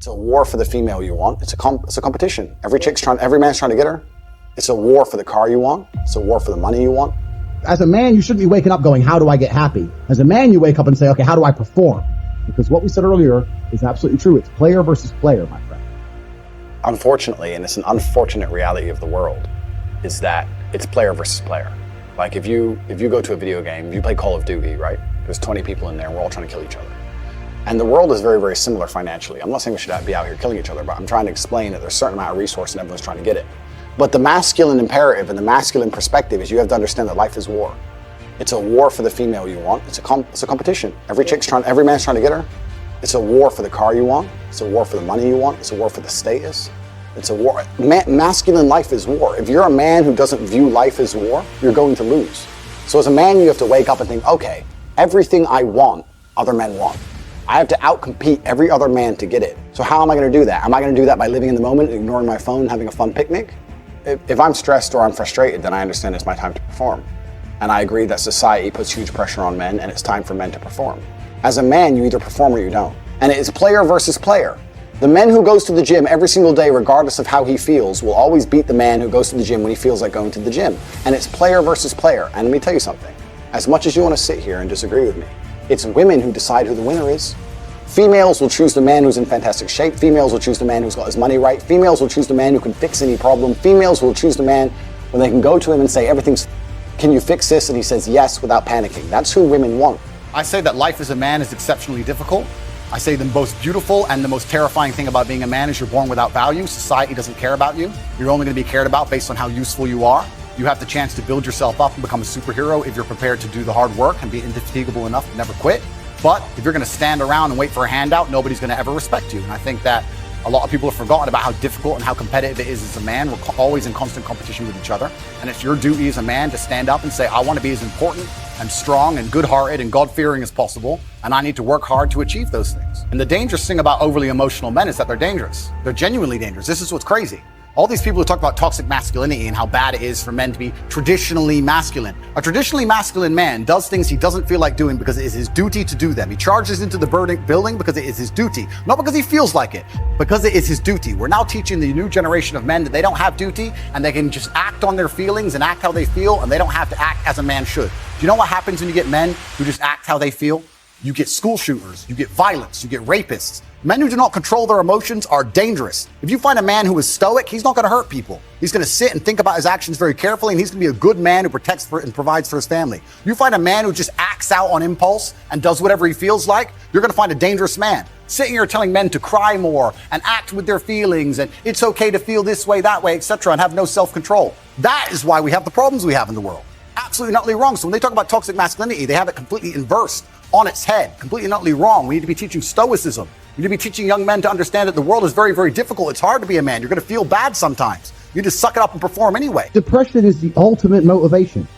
It's a war for the female you want. It's a competition. Every man's trying to get her. It's a war for the car you want. It's a war for the money you want. As a man, you shouldn't be waking up going, how do I get happy? As a man, you wake up and say, okay, how do I perform? Because what we said earlier is absolutely true. It's player versus player, my friend. Unfortunately, and it's an unfortunate reality of the world, is that it's player versus player. Like if you go to a video game, you play Call of Duty, right? There's 20 people in there, and we're all trying to kill each other. And the world is very, very similar financially. I'm not saying we should be out here killing each other, but I'm trying to explain that there's a certain amount of resource and everyone's trying to get it. But the masculine imperative and the masculine perspective is you have to understand that life is war. It's a war for the female you want. It's a competition. Every man's trying to get her. It's a war for the car you want. It's a war for the money you want. It's a war for the status. It's a war. Masculine life is war. If you're a man who doesn't view life as war, you're going to lose. So as a man, you have to wake up and think, okay, everything I want, other men want. I have to outcompete every other man to get it. So how am I going to do that? Am I going to do that by living in the moment, ignoring my phone, having a fun picnic? If I'm stressed or I'm frustrated, then I understand it's my time to perform. And I agree that society puts huge pressure on men, and it's time for men to perform. As a man, you either perform or you don't. And it is player versus player. The man who goes to the gym every single day, regardless of how he feels, will always beat the man who goes to the gym when he feels like going to the gym. And it's player versus player. And let me tell you something. As much as you want to sit here and disagree with me, it's women who decide who the winner is. Females will choose the man who's in fantastic shape. Females will choose the man who's got his money right. Females will choose the man who can fix any problem. Females will choose the man when they can go to him and say, can you fix this? And he says yes without panicking. That's who women want. I say that life as a man is exceptionally difficult. I say the most beautiful and the most terrifying thing about being a man is you're born without value. Society doesn't care about you. You're only going to be cared about based on how useful you are. You have the chance to build yourself up and become a superhero if you're prepared to do the hard work and be indefatigable enough to never quit. But if you're going to stand around and wait for a handout, nobody's going to ever respect you. And I think that a lot of people have forgotten about how difficult and how competitive it is as a man. We're always in constant competition with each other. And it's your duty as a man to stand up and say, I want to be as important and strong and good-hearted and God-fearing as possible. And I need to work hard to achieve those things. And the dangerous thing about overly emotional men is that they're dangerous. They're genuinely dangerous. This is what's crazy. All these people who talk about toxic masculinity and how bad it is for men to be traditionally masculine. A traditionally masculine man does things he doesn't feel like doing because it is his duty to do them. He charges into the building because it is his duty. Not because he feels like it, because it is his duty. We're now teaching the new generation of men that they don't have duty and they can just act on their feelings and act how they feel, and they don't have to act as a man should. Do you know what happens when you get men who just act how they feel? You get school shooters, you get violence, you get rapists. Men who do not control their emotions are dangerous. If you find a man who is stoic, he's not going to hurt people. He's going to sit and think about his actions very carefully, and he's going to be a good man who protects and provides for his family. You find a man who just acts out on impulse and does whatever he feels like, you're going to find a dangerous man. Sitting here telling men to cry more and act with their feelings and it's okay to feel this way, that way, etc., and have no self-control. That is why we have the problems we have in the world. Absolutely and utterly wrong. So when they talk about toxic masculinity, they have it completely inversed on its head, completely and utterly wrong. We need to be teaching stoicism. We need to be teaching young men to understand that the world is very, very difficult. It's hard to be a man. You're going to feel bad sometimes. You just suck it up and perform anyway. Depression is the ultimate motivation.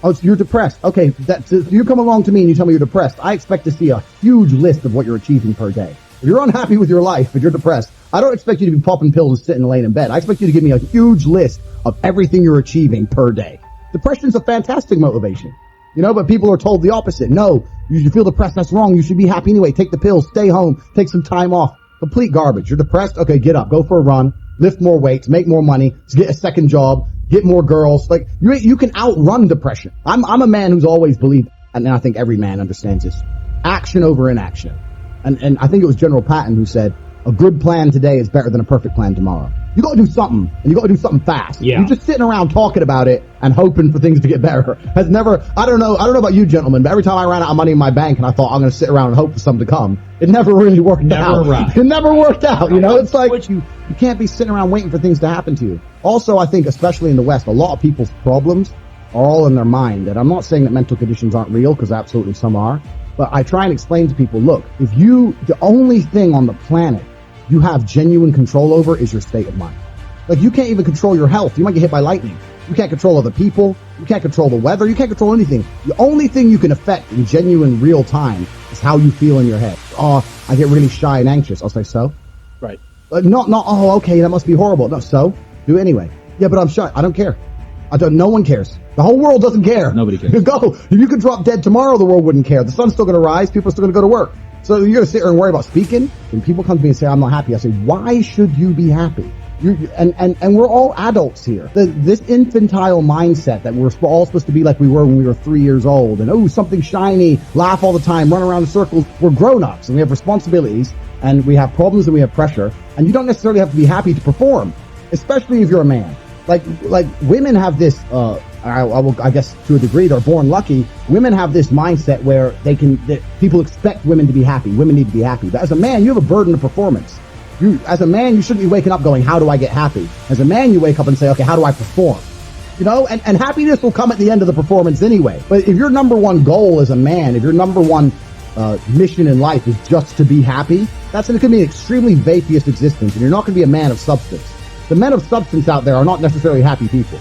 Oh, so you're depressed. Okay, so you come along to me and you tell me you're depressed. I expect to see a huge list of what you're achieving per day. If you're unhappy with your life, if you're depressed, I don't expect you to be popping pills and sitting laying in bed. I expect you to give me a huge list of everything you're achieving per day. Depression's a fantastic motivation. You know, but people are told the opposite. No, you should feel depressed. That's wrong. You should be happy anyway. Take the pills, stay home, take some time off. Complete garbage. You're depressed? Okay, get up, go for a run, lift more weights, make more money, get a second job, get more girls. Like, you can outrun depression. I'm a man who's always believed, and I think every man understands this, action over inaction. And I think it was General Patton who said, a good plan today is better than a perfect plan tomorrow. You got to do something, and you got to do something fast. Yeah. You're just sitting around talking about it and hoping for things to get better. Has never, I don't know about you gentlemen, but every time I ran out of money in my bank and I thought I'm going to sit around and hope for something to come, it never really worked out. Right. It never worked out. You know, it's like you can't be sitting around waiting for things to happen to you. Also, I think, especially in the West, a lot of people's problems are all in their mind. And I'm not saying that mental conditions aren't real, because absolutely some are. But I try and explain to people, look, the only thing on the planet you have genuine control over is your state of mind. Like, you can't even control your health. You might get hit by lightning. You can't control other people. You can't control the weather. You can't control anything. The only thing you can affect in genuine real time is how you feel in your head. Oh, I get really shy and anxious. I'll say, so? Right. Oh, okay, that must be horrible. No, so? Do it anyway. Yeah, but I'm shy. I don't care. No one cares. The whole world doesn't care. Nobody cares. Go. If you could drop dead tomorrow, the world wouldn't care. The sun's still going to rise. People are still going to go to work. So you're going to sit there and worry about speaking? When people come to me and say, I'm not happy, I say, why should you be happy? And we're all adults here. This infantile mindset that we're all supposed to be like we were when we were 3 years old, and oh, something shiny, laugh all the time, run around in circles. We're grown-ups and we have responsibilities and we have problems and we have pressure, and you don't necessarily have to be happy to perform, especially if you're a man. Like women have this, I guess to a degree, they're born lucky. Women have this mindset where that people expect women to be happy. Women need to be happy. But as a man, you have a burden of performance. As a man, you shouldn't be waking up going, how do I get happy? As a man, you wake up and say, okay, how do I perform? You know, and happiness will come at the end of the performance anyway. But if your number one goal as a man, if your number one mission in life is just to be happy, that's going to be an extremely vacuous existence, and you're not going to be a man of substance. The men of substance out there are not necessarily happy people.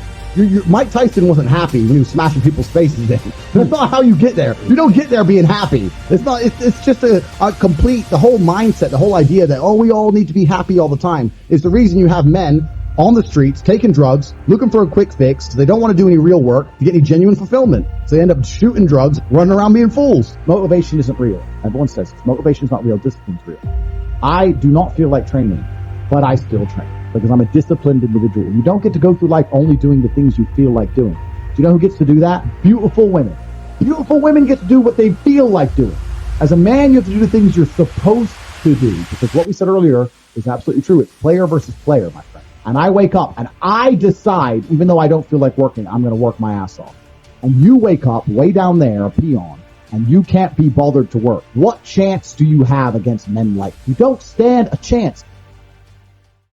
Mike Tyson wasn't happy when he was smashing people's faces in. That's not how you get there. You don't get there being happy. It's just a complete, the whole mindset, the whole idea that, oh, we all need to be happy all the time is the reason you have men on the streets taking drugs, looking for a quick fix. They don't want to do any real work to get any genuine fulfillment. So they end up shooting drugs, running around being fools. Motivation isn't real. Everyone says motivation is not real, discipline's real. I do not feel like training, but I still train because I'm a disciplined individual. You don't get to go through life only doing the things you feel like doing. Do you know who gets to do that? Beautiful women. Beautiful women get to do what they feel like doing. As a man, you have to do the things you're supposed to do, because what we said earlier is absolutely true. It's player versus player, my friend. And I wake up and I decide, even though I don't feel like working, I'm going to work my ass off. And you wake up way down there, a peon, and you can't be bothered to work. What chance do you have against men like you? You don't stand a chance.